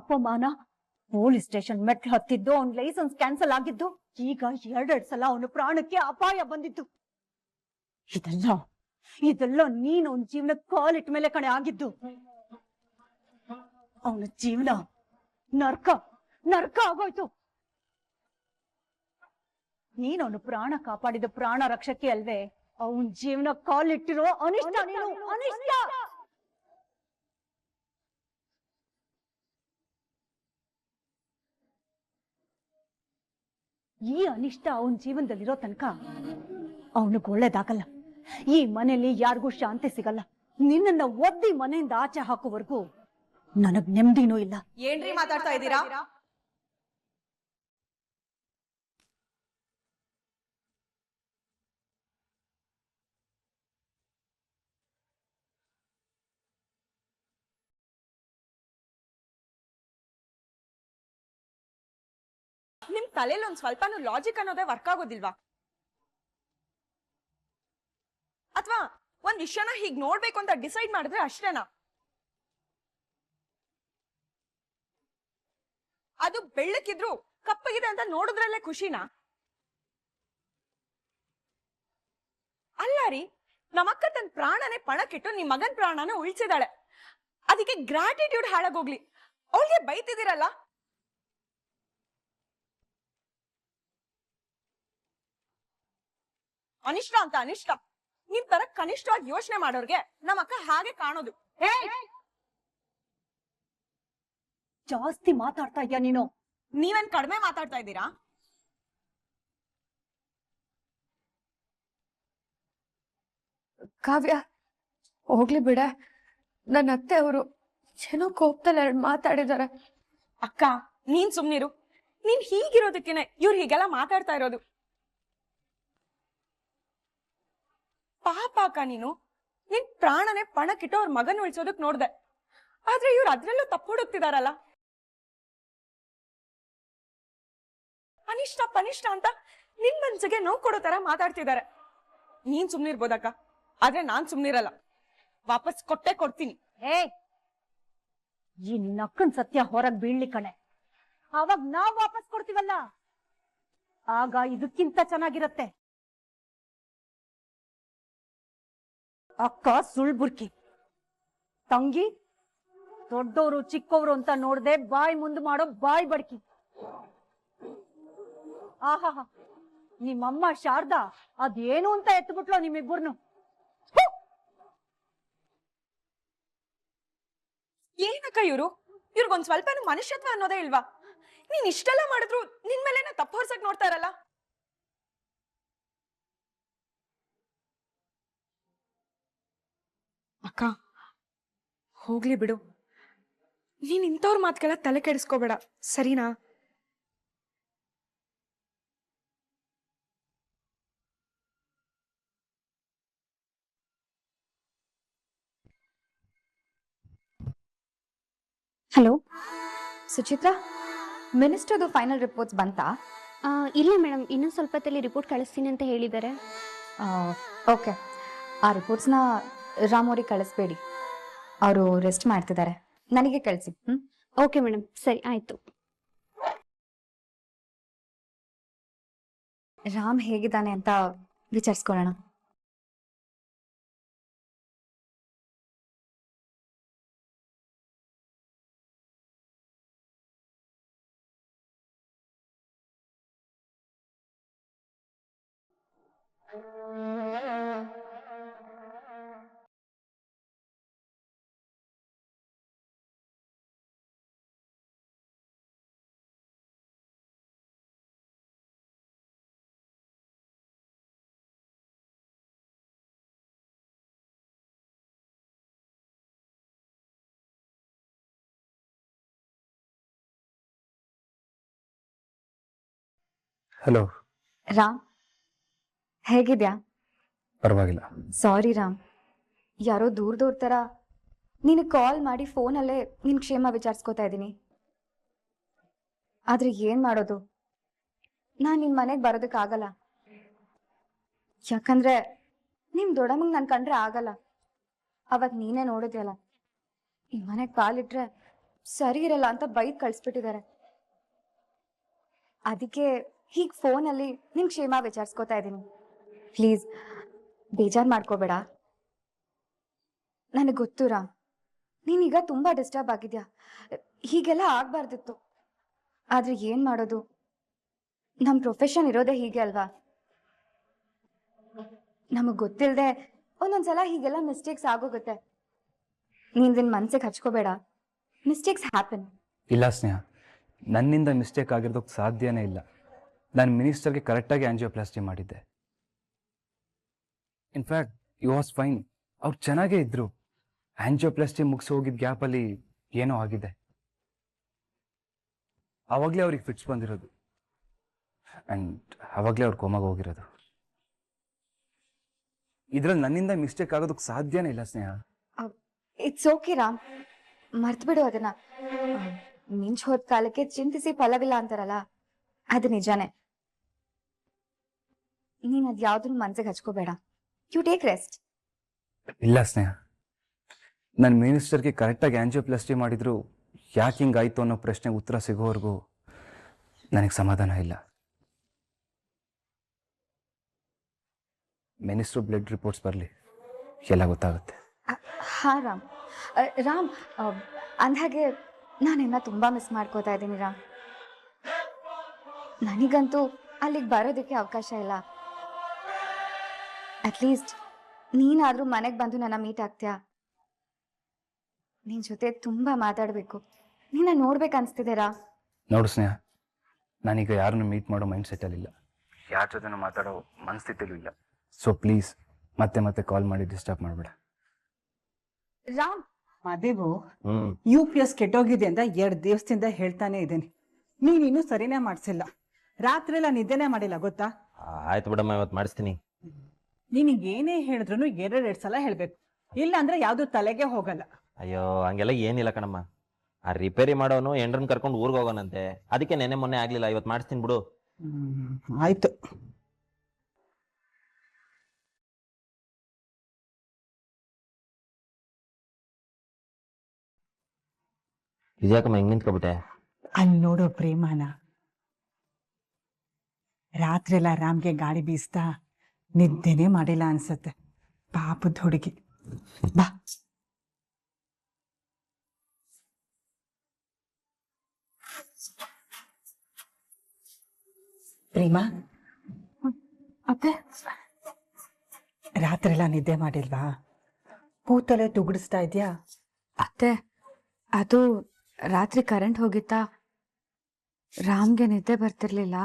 ಅಪಮಾನ. Police station ಮೆಟ್ಲು ಹತ್ತಿದ್ದು, ಅವನ್ ಲೈಸೆನ್ಸ್ ಕ್ಯಾನ್ಸಲ್ ಆಗಿದ್ದು, ಈಗ 2 ಸಲ ಅವನ ಪ್ರಾಣಕ್ಕೆ ಅಪಾಯ ಬಂದಿತ್ತು. ಇದೆಲ್ಲ ನೀನ್ ಅವನ ಜೀವನ ಕಾಲಿಟ್ಟ ಮೇಲೆ ಕಣೆ ಆಗಿದ್ದು. ಅವನ ಜೀವನ ನರ್ಕ ಆಗೋಯ್ತು. ನೀನ್ ಅವನು ಪ್ರಾಣ ಕಾಪಾಡಿದ ಪ್ರಾಣ ರಕ್ಷಕ್ಕೆ ಅಲ್ವೇ ಅವನ್ ಜೀವನ ಕಾಲಿಟ್ಟಿರೋ ಅನಿಷ್ಟ. ನೀನು ಅನಿಷ್ಟ. ಈ ಅನಿಷ್ಟ ಅವನ ಜೀವನದಲ್ಲಿರೋ ತನಕ ಅವನಿಗೆ ಒಳ್ಳೇದಾಗಲ್ಲ. ಈ ಮನೆಯಲ್ಲಿ ಯಾರಿಗೂ ಶಾಂತಿ ಸಿಗಲ್ಲ. ನಿನ್ನನ್ನ ಒದ್ದಿ ಮನೆಯಿಂದ ಆಚೆ ಹಾಕೋವರೆಗೂ ನನಗ್ ನೆಮ್ಮದಿನೂ ಇಲ್ಲ. ಏನ್ರಿ ಮಾತಾಡ್ತಾ ಇದ್ದೀರಾ? ನಿಮ್ ತಲೆಯಲ್ಲಿ ಒಂದ್ ಸ್ವಲ್ಪನೂ ಲಾಜಿಕ್ ಅನ್ನೋದೇ ವರ್ಕ್ ಆಗೋದಿಲ್ವಾ? ಅಥವಾ ಒಂದ್ ವಿಷಯನ ಹೀಗ್ ನೋಡ್ಬೇಕು ಅಂತ ಡಿಸೈಡ್ ಮಾಡಿದ್ರೆ ಅಷ್ಟೇನಾ? ಅದು ಬೆಳ್ಳಕ್ಕಿದ್ರು ಕಪ್ಪಗಿದೆ ಅಂತ ನೋಡಿದ್ರಲ್ಲೇ ಖುಷಿನಾ? ಅಲ್ಲ ರೀ, ನಮ್ಮಕ್ಕ ತನ್ನ ಪ್ರಾಣನೇ ಪಣಕ್ಕಿಟ್ಟು ನಿಮ್ ಮಗನ್ ಪ್ರಾಣನ ಉಳಿಸಿದಾಳೆ. ಅದಕ್ಕೆ ಗ್ರಾಟಿಟ್ಯೂಡ್ ಹಾಳಾಗೋಗ್ಲಿ. ಅವಳಿಗೆ ಬೈತಿದ್ದೀರಲ್ಲ. ಅನಿಷ್ಟ ಅಂತ ಅನಿಷ್ಟ. ನಿಮ್ ತರ ಕನಿಷ್ಠವಾಗಿ ಯೋಚನೆ ಮಾಡೋರ್ಗೆ ನಮ್ಮಕ್ಕ ಹಾಗೆ ಕಾಣೋದು. ಜಾಸ್ತಿ ಮಾತಾಡ್ತಾ ಇದ್ಯಾ ನೀನು. ನೀವೇನ್ ಕಡಿಮೆ ಮಾತಾಡ್ತಾ ಇದ್ದೀರಾ? ಕಾವ್ಯ, ಹೋಗ್ಲಿ ಬಿಡ. ನನ್ನ ಅತ್ತೆ ಅವರು ಏನೋ ಕೋಪದಲ್ಲಿ 2 ಮಾತಾಡಿದಾರೆ. ಅಕ್ಕ, ನೀನ್ ಸುಮ್ನಿರು. ನೀನ್ ಹೀಗಿರೋದಕ್ಕೇನೆ ಇವ್ರು ಹೀಗೆಲ್ಲ ಮಾತಾಡ್ತಾ ಇರೋದು. ಪಾಪ ಅಕ್ಕ, ನಿನ್ ಪ್ರಾಣನೇ ಪಣಕ್ಕಿಟ್ಟು ಅವ್ರ ಮಗನ್ ಉಳಿಸೋದಕ್ ನೋಡ್ದೆ. ಆದ್ರೆ ಇವ್ರು ಅದ್ರಲ್ಲೂ ತಪ್ಪು ಹುಡುಕ್ತಿದಾರಲ್ಲ. ಅನಿಷ್ಟ ಪನಿಷ್ಠ ಅಂತ ನಿನ್ ಮನ್ಸಿಗೆ ನೋವು ಕೊಡೋ ತರ ಮಾತಾಡ್ತಿದ್ದಾರೆ. ನೀನ್ ಸುಮ್ನಿರ್ಬೋದಕ್ಕ, ಆದ್ರೆ ನಾನ್ ಸುಮ್ನಿರಲ್ಲ. ವಾಪಸ್ ಕೊಟ್ಟೆ ಕೊಡ್ತೀನಿ. ಈ ನಕ್ಕನ್ ಸತ್ಯ ಹೊರಗ್ ಬೀಳ್ಲಿ ಕಣೆ. ಅವಾಗ ನಾವ್ ವಾಪಸ್ ಕೊಡ್ತೀವಲ್ಲ, ಆಗ ಇದಕ್ಕಿಂತ ಚೆನ್ನಾಗಿರತ್ತೆ. ಅಕ್ಕ ಸುಳ್ಬುರ್ಕಿ, ತಂಗಿ ದೊಡ್ಡವರು ಚಿಕ್ಕವರು ಅಂತ ನೋಡ್ದೆ ಬಾಯಿ ಮುಂದ್ ಮಾಡೋ ಬಾಯಿ ಬಡ್ಕಿ. ಆಹಾ, ನಿಮ್ಮಮ್ಮ ಶಾರದಾ ಅದೇನು ಅಂತ ಎತ್ಬಿಟ್ಲೋ ನಿಮ್ಮಿಬ್ಬರ್ನು. ಏನಕ್ಕ ಇವ್ರಿಗೊಂದ್ ಸ್ವಲ್ಪನೂ ಮನುಷ್ಯತ್ವ ಅನ್ನೋದೇ ಇಲ್ವಾ? ನೀನ್ ಇಷ್ಟೆಲ್ಲ ಮಾಡಿದ್ರು ನಿನ್ ಮೇಲೆನ ತಪ್ಪು ಹೊರ್ಸಕ್ ನೋಡ್ತಾ ಇರಲ್ಲ. ಅಕ್ಕ, ಹೋಗ್ಲಿ ಬಿಡು. ನೀನ್ ಇಂಥವ್ರ ಮಾತ್ಗೆಲ್ಲ ತಲೆ ಕೆಡಿಸ್ಕೋಬೇಡ, ಸರಿನಾ? ಹಲೋ ಸುಚಿತ್ರಾ, ಮಿನಿಸ್ಟರ್ದು ಫೈನಲ್ ರಿಪೋರ್ಟ್ಸ್ ಬಂತಾ? ಇಲ್ಲ ಮೇಡಮ್, ಇನ್ನೂ ಸ್ವಲ್ಪ ಹೊತ್ತಲ್ಲಿ ರಿಪೋರ್ಟ್ ಕಳಿಸ್ತೀನಿ ಅಂತ ಹೇಳಿದ್ದಾರೆ. ಓಕೆ, ಆ ರಿಪೋರ್ಟ್ಸ್ನ ರಾಮ್ ಅವ್ರಿಗೆ ಕಳಿಸ್ಬೇಡಿ, ಅವರು ರೆಸ್ಟ್ ಮಾಡ್ತಿದ್ದಾರೆ. ನನಗೆ ಕಳಿಸಿ. ಓಕೆ ಮೇಡಮ್, ಸರಿ ಆಯ್ತು. ರಾಮ್ ಹೇಗಿದ್ದಾನೆ ಅಂತ ವಿಚಾರಿಸ್ಕೊಳ್ಳೋಣ. ಹಲೋ ರಾಮ್, ಹೇಗಿದ್ಯಾ? ಪರವಾಗಿಲ್ಲ. ಸಾರಿ ರಾಮ್, ಯಾರೋ ದೂರದವ್ರ ಥರ ನೀನು ಕಾಲ್ ಮಾಡಿ ಫೋನಲ್ಲೇ ನಿನ್ನ ಕ್ಷೇಮ ವಿಚಾರಿಸ್ಕೋತಾ ಇದ್ದೀನಿ. ಆದರೆ ಏನು ಮಾಡೋದು, ನಾನು ನಿನ್ನ ಮನೆಗೆ ಬರೋದಕ್ಕಾಗಲ್ಲ. ಯಾಕಂದರೆ ನಿಮ್ಮ ದೊಡ್ಡಮ್ಮಂಗೆ ನಾನು ಕಂಡ್ರೆ ಆಗಲ್ಲ. ಅವತ್ತು ನೀನೇ ನೋಡಿದ್ಯಲ್ಲ, ಈ ಮನೆಗೆ ಕಾಲಿಟ್ರೆ ಸರಿ ಇರಲ್ಲ ಅಂತ ಬೈಕ್ ಕಳಿಸ್ಬಿಟ್ಟಿದ್ದಾರೆ. ಅದಕ್ಕೆ ಹೀಗೆ ಫೋನಲ್ಲಿ ನಿನ್ ಕ್ಷೇಮ ವಿಚಾರಿಸ್ಕೋತಾ ಇದ್ದೀನಿ. ಪ್ಲೀಸ್ ಬೇಜಾರು ಮಾಡ್ಕೋಬೇಡ. ನನಗೆ ಗೊತ್ತು ರಾಮ್, ನೀನೀಗ ತುಂಬಾ ಡಿಸ್ಟರ್ಬ್ ಆಗಿದ್ಯಾ. ಹೀಗೆಲ್ಲ ಆಗ್ಬಾರ್ದಿತ್ತು. ಆದ್ರೆ ಏನ್ ಮಾಡೋದು, ನಮ್ ಪ್ರೊಫೆಷನ್ ಇರೋದೇ ಹೀಗೆ ಅಲ್ವಾ. ನಮಗ್ ಗೊತ್ತಿಲ್ಲದೆ ಒಂದೊಂದ್ಸಲ ಹೀಗೆಲ್ಲ ಮಿಸ್ಟೇಕ್ಸ್ ಆಗೋಗುತ್ತೆ. ನೀನ್ ನಿನ್ ಮನ್ಸಿಗೆ ಹಚ್ಕೋಬೇಡ. Mistakes happen. ಇಲ್ಲ ಸ್ನೇಹ, ನನ್ನಿಂದ ಮಿಸ್ಟೇಕ್ ಆಗಿರೋದಕ್ಕೆ ಸಾಧ್ಯನೇ ಇಲ್ಲ. ನಾನು ಮಿನಿಸ್ಟರ್ಗೆ ಕರೆಕ್ಟಾಗಿ ಆಂಜಿಯೋಪ್ಲಾಸ್ಟಿ ಮಾಡಿದ್ದೆ. In fact you was fine. ಅವ್ರು ಚೆನ್ನಾಗೇ ಇದ್ರು. ಆಂಜಿಯೋಪ್ಲಾಸ್ಟಿ ಮುಗಿಸಿ ಹೋಗಿದ್ದ ಗ್ಯಾಪಲ್ಲಿ ಏನೋ ಆಗಿದೆ. ಆವಾಗಲೇ ಅವ್ರಿಗೆ ಫಿಟ್ಸ್ ಬಂದಿರೋದು ಆ್ಯಂಡ್ ಆವಾಗಲೇ ಅವ್ರು ಕೋಮಾಗ ಹೋಗಿರೋದು. ಇದ್ರಲ್ಲಿ ನನ್ನಿಂದ ಮಿಸ್ಟೇಕ್ ಆಗೋದಕ್ಕೆ ಸಾಧ್ಯನೇ ಇಲ್ಲ ಸ್ನೇಹ. ಇಟ್ಸ್ ಓಕೆ ರಾಮ್, ಮರ್ತು ಬಿಡು ಅದನ್ನ. ಮಿಂಚ್ ಹೋದ ಕಾಲಕ್ಕೆ ಚಿಂತಿಸಿ ಫಲವಿಲ್ಲ ಅಂತಾರಲ್ಲ, ಅದು ನಿಜಾನೇ. ನೀನ್ ಅದ್ ಯಾವ್ದನ್ನು ಮನ್ಸಿಗೆ ಹಚ್ಕೋಬೇಡ. You take rest. ಇಲ್ಲ ಸ್ನೇಹ, ನನ್ನ ಮಿನಿಸ್ಟರ್ಗೆ ಕರೆಕ್ಟಾಗಿ ಆಂಜಿಯೋಪ್ಲಾಸ್ಟಿ ಮಾಡಿದ್ರು ಯಾಕೆ ಹಿಂಗಾಯ್ತು ಅನ್ನೋ ಪ್ರಶ್ನೆಗೆ ಉತ್ತರ ಸಿಗೋವರೆಗೂ ನನಗೆ ಸಮಾಧಾನ ಇಲ್ಲ. ಮಿನಿಸ್ಟ್ರು ಬ್ಲಡ್ ರಿಪೋರ್ಟ್ಸ್ ಬರಲಿ, ಎಲ್ಲ ಗೊತ್ತಾಗುತ್ತೆ. ಹಾ ರಾಮ್. ರಾಮ್, ಅಂದ್ಹಾಗೆ ನಾನಿನ್ನ ತುಂಬಾ ಮಿಸ್ ಮಾಡ್ಕೋತಾ ಇದ್ದೀನಿ ರಾಮ್. ನನಗಂತೂ ಅಲ್ಲಿಗೆ ಬರೋದಕ್ಕೆ ಅವಕಾಶ ಇಲ್ಲ. ಅಟ್ಲೀಸ್ಟ್ ನೀನಾದ್ರೂ ಮನೆಗೆ ಬಂದು ನನ್ನ ಮೀಟ್ ಆಗ್ತೀಯಾ? ನಿನ್ ಜೊತೆ ತುಂಬಾ ಮಾತಾಡಬೇಕು, ನಿನ್ನ ನೋಡ್ಬೇಕು ಅನ್ಸ್ತಿದೆ ರಾ. ನೋಡು ಸ್ನೇಹ, ನಾನೀಗ ಯಾರನ್ನು ಮೀಟ್ ಮಾಡೋ ಮೈಂಡ್ ಸೆಟ್ಟಲ್ಲಿಲ್ಲ. ಯಾರ ಜೊತೆನೂ ಮಾತಾಡೋ ಮನಸ್ಥಿತಿಲೂ ಇಲ್ಲ. ಸೊ ಪ್ಲೀಸ್ ಮತ್ತೆ ಮತ್ತೆ ಕಾಲ್ ಮಾಡಿ ಡಿಸ್ಟರ್ಬ್ ಮಾಡಬೇಡ. ರಾಮ್, ಮಾದೇವು, UPS ಕೆಟ್ಟೋಗಿದೆ ಅಂತ 2 ದಿವಸದಿಂದ ಹೇಳ್ತಾನೆ ಇದ್ದೀನಿ. ನೀನಿನ್ನೂ ಸರಿನೇ ಮಾಡಿಸಿಲ್ಲ. ರಾತ್ರಿ ಎಲ್ಲ ನಿದ್ದೆನೇ ಮಾಡಿಲ್ಲ ಗೊತ್ತಾ? ಆಯ್ತು ಬಿಡಮ್ಮ, ಇವತ್ತು ಮಾಡಿಸ್ತೀನಿ. ನಿನಗೆ ಏನೇ ಹೇಳಿದ್ರು 2 ಸಲ ಹೇಳ್ಬೇಕು, ಇಲ್ಲ ಅಂದ್ರೆ ಯಾವ್ದು ತಲೆಗೆ ಹೋಗಲ್ಲ. ಅಯ್ಯೋ ಹಂಗೆಲ್ಲ ಏನಿಲ್ಲ ಕಣಮ್ಮ. ಆ ರಿಪೇರಿ ಮಾಡೋನು ಎಂಡ್ರನ್ ಕರ್ಕೊಂಡು ಊರಿಗೆ ಹೋಗೋನಂತೆ. ಅದಕ್ಕೆ ನೆನ್ನೆ ಮೊನ್ನೆ ಆಗ್ಲಿಲ್ಲ. ಇವತ್ತು ಮಾಡಿಸ್ತೀನಿ ಬಿಡು. ಆಯ್ತು. ಇದ್ಯಾಕಮ್ಮ ಹಿಂಗ್ ನಿಂತ್ಕೊಬಿಟ್ಟೆ? ಅಲ್ಲಿ ನೋಡೋ ಪ್ರೇಮನ. ರಾತ್ರಿ ಎಲ್ಲ ರಾಮ್ಗೆ ಗಾಳಿ ಬೀಸ್ತಾ ನಿದ್ದೆನೇ ಮಾಡಿಲ್ಲ ಅನ್ಸತ್ತೆ. ಪಾಪದ ಹುಡುಗಿ. ಬಾ. ಪ್ರೇಮ, ಅತ್ತೆ, ರಾತ್ರಿ ಎಲ್ಲ ನಿದ್ದೆ ಮಾಡಿಲ್ವಾ? ಕೂತಲೆ ತುಗುಡಿಸ್ತಾ ಇದ್ಯಾ? ಅತ್ತೆ, ಅದು ರಾತ್ರಿ ಕರೆಂಟ್ ಹೋಗಿತ್ತಾ, ರಾಮ್ಗೆ ನಿದ್ದೆ ಬರ್ತಿರ್ಲಿಲ್ಲ.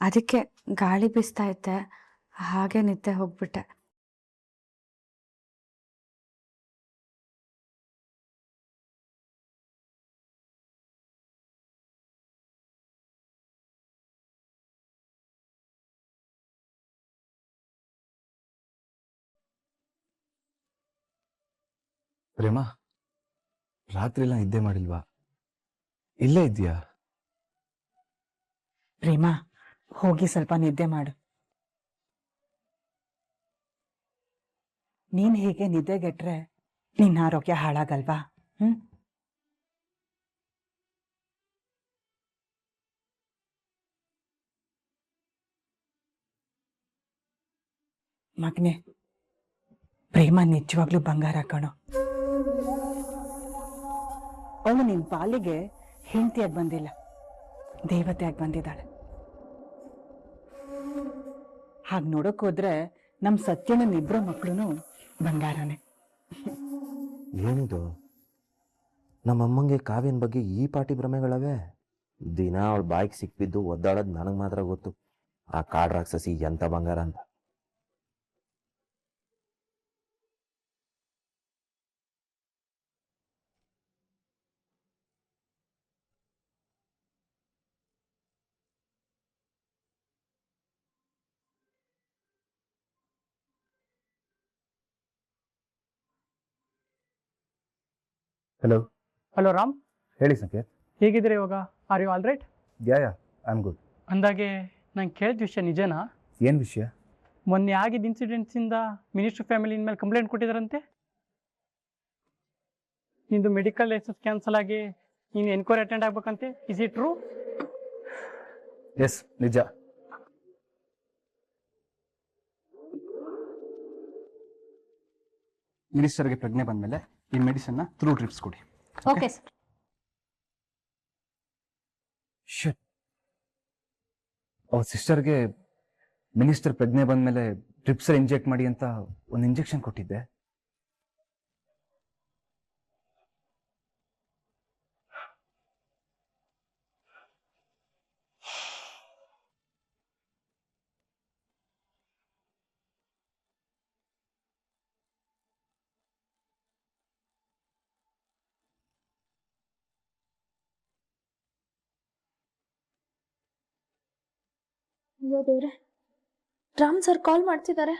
ಅದಕ್ಕೆ ಗಾಳಿ ಬೀಸ್ತಾ ಇದ್ದೆ, ಹಾಗೆ ನಿದ್ದೆ ಹೋಗ್ಬಿಟ್ಟೆ. ಪ್ರೇಮ, ರಾತ್ರಿ ಎಲ್ಲ ನಿದ್ದೆ ಮಾಡಿಲ್ವಾ? ಇಲ್ಲೇ ಇದೆಯಾ? ಪ್ರೇಮ, ಹೋಗಿ ಸ್ವಲ್ಪ ನಿದ್ದೆ ಮಾಡು. ನೀನ್ ಹೀಗೆ ನಿದ್ದೆಗೆಟ್ರೆ ನಿನ್ನ ಆರೋಗ್ಯ ಹಾಳಾಗಲ್ವಾ? ಮಗನೆ, ಪ್ರೇಮ ನಿಜವಾಗ್ಲೂ ಬಂಗಾರ ಕಣೋ. ಅವಳು ನಿನ್ ಪಾಲಿಗೆ ಹೆಂಡತಿಯಾಗಿ ಬಂದಿಲ್ಲ, ದೇವತೆಯಾಗಿ ಬಂದಿದ್ದಾಳೆ. ಹಾಗೆ ನೋಡಕ್ ಹೋದ್ರೆ ನಮ್ ಸತ್ಯನ ಇಬ್ರು ಮಕ್ಳು ಬಂಗಾರನೇ. ಏನಿದು? ನಮ್ಮಮ್ಮಂಗೆ ಕಾವ್ಯನ ಬಗ್ಗೆ ಈ ಪಾಟಿ ಭ್ರಮೆಗಳವೆ. ದಿನ ಅವಳ ಬಾಯಿಗೆ ಸಿಕ್ಬಿದ್ದು ಒದ್ದಾಡೋದು ನನಗೆ ಮಾತ್ರ ಗೊತ್ತು. ಆ ಕಾಡ್ ರಾಕ್ಷಸಿ ಎಂತ ಬಂಗಾರ ಅಂತ. ಹಲೋ. ಹಲೋ ರಾಮ್, ಹೇಳಿ ಸಂಕೇತ್. ಹೇಗಿದ್ದೀರಾ ಇವಾಗ? Are you all right? Yeah I am good. ಅಂದಾಗೆ ನಂಗೆ ಕೇಳಿದ ವಿಷಯ ನಿಜನಾ? ಏನು ವಿಷಯ? ಮೊನ್ನೆ ಆಗಿದ್ದ ಇನ್ಸಿಡೆಂಟ್ಸಿಂದ ಮಿನಿಸ್ಟರ್ ಫ್ಯಾಮಿಲಿ ಮೇಲೆ ಕಂಪ್ಲೇಂಟ್ ಕೊಟ್ಟಿದ್ದಾರಂತೆ. ನಿಂದು ಮೆಡಿಕಲ್ ಲೈಸೆನ್ಸ್ ಕ್ಯಾನ್ಸಲ್ ಆಗಿ ನೀನು ಎನ್ಕ್ವೈರಿ ಅಟೆಂಡ್ ಆಗ್ಬೇಕಂತೆ, ಇಸ್ ಇಟ್ ಟ್ರೂ? ಎಸ್, ನಿಜ. ಮಿನಿಸ್ಟರ್ಗೆ ಪ್ರಜ್ಞೆ ಬಂದಮೇಲೆ ಈ ಮೆಡಿಸಿನ್ನ ಥ್ರೂ ಡ್ರಿಪ್ಸ್ ಕೊಡಿ. Okay sir. ಶಿಟ್, ಅವ್ರ ಸಿಸ್ಟರ್ಗೆ ಮಿನಿಸ್ಟರ್ ಪ್ರಜ್ಞೆ ಬಂದಮೇಲೆ ಡ್ರಿಪ್ಸರ್ ಇಂಜೆಕ್ಟ್ ಮಾಡಿ ಅಂತ ಒಂದು ಇಂಜೆಕ್ಷನ್ ಕೊಟ್ಟಿದ್ದೆ. ಅಯ್ಯೋ ದೇವ್ರೆ, ರಾಮ್ ಸರ್ ಕಾಲ್ ಮಾಡ್ತಿದ್ದಾರೆ.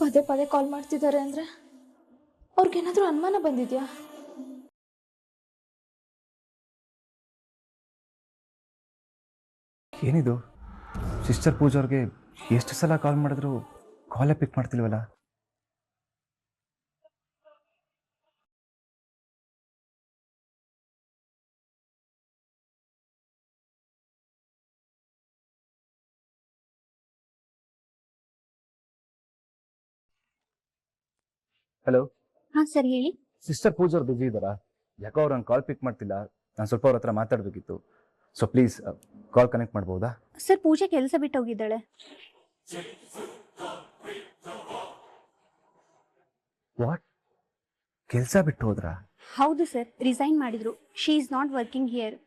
ಪದೇ ಪದೇ ಕಾಲ್ ಮಾಡ್ತಿದ್ದಾರೆ ಅಂದ್ರೆ ಅವ್ರಿಗೇನಾದ್ರೂ ಅನುಮಾನ ಬಂದಿದ್ಯಾ? ಏನಿದು, ಸಿಸ್ಟರ್ ಪೂಜಾರ್ಗೆ ಎಷ್ಟು ಸಲ ಕಾಲ್ ಮಾಡಿದ್ರು ಕಾಲೇ ಪಿಕ್ ಮಾಡ್ತಿಲ್ವಲ್ಲ? ಹಲೋ. ಹಾಂ ಸರ್, ಹೇಳಿ. ಸಿಸ್ಟರ್ ಪೂಜಾರ್ ಬಿಸಿ ಇದ್ದಾರಾ? ಯಾಕೋ ಅವ್ರು ನಂಗೆ ಕಾಲ್ ಪಿಕ್ ಮಾಡ್ತಿಲ್ಲ. ನಾನು ಸ್ವಲ್ಪ ಅವ್ರ ಹತ್ರ ಮಾತಾಡಬೇಕಿತ್ತು. ಸೊ ಪ್ಲೀಸ್ ಕಾಲ್ ಕನೆಕ್ಟ್ ಮಾಡ್ಬೋದಾ? ಸರ್, ಪೂಜೆ ಕೆಲಸ ಬಿಟ್ಟು ಹೋಗಿದ್ದಾಳೆ. ವಾಟ್? ಕೆಲಸ ಬಿಟ್ಟು ಹೋದ್ರಾ? ಹೌದು ಸರ್, ರಿಸೈನ್ ಮಾಡಿದ್ರು. She is not working here.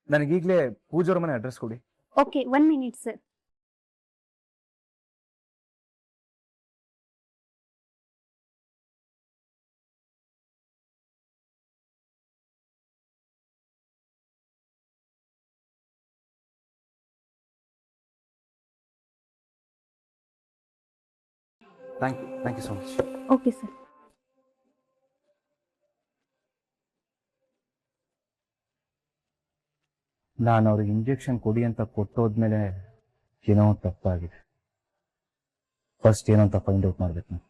ನನಗೀಗಲೇ ಪೂಜಾರ ಮನೆ ಅಡ್ರೆಸ್ ಕೊಡಿ. Okay, 1 minute sir. Thank you so much. Okay sir. ನಾನು ಅವ್ರಿಗೆ ಇಂಜೆಕ್ಷನ್ ಕೊಡಿ ಅಂತ ಕೊಟ್ಟೋದ್ಮೇಲೆ ಏನೋ ತಪ್ಪಾಗಿದೆ. ಫಸ್ಟ್ ಏನೋ ಅಂತ ಫೈಂಡ್ ಔಟ್ ಮಾಡ್ಬೇಕು ನಾನು.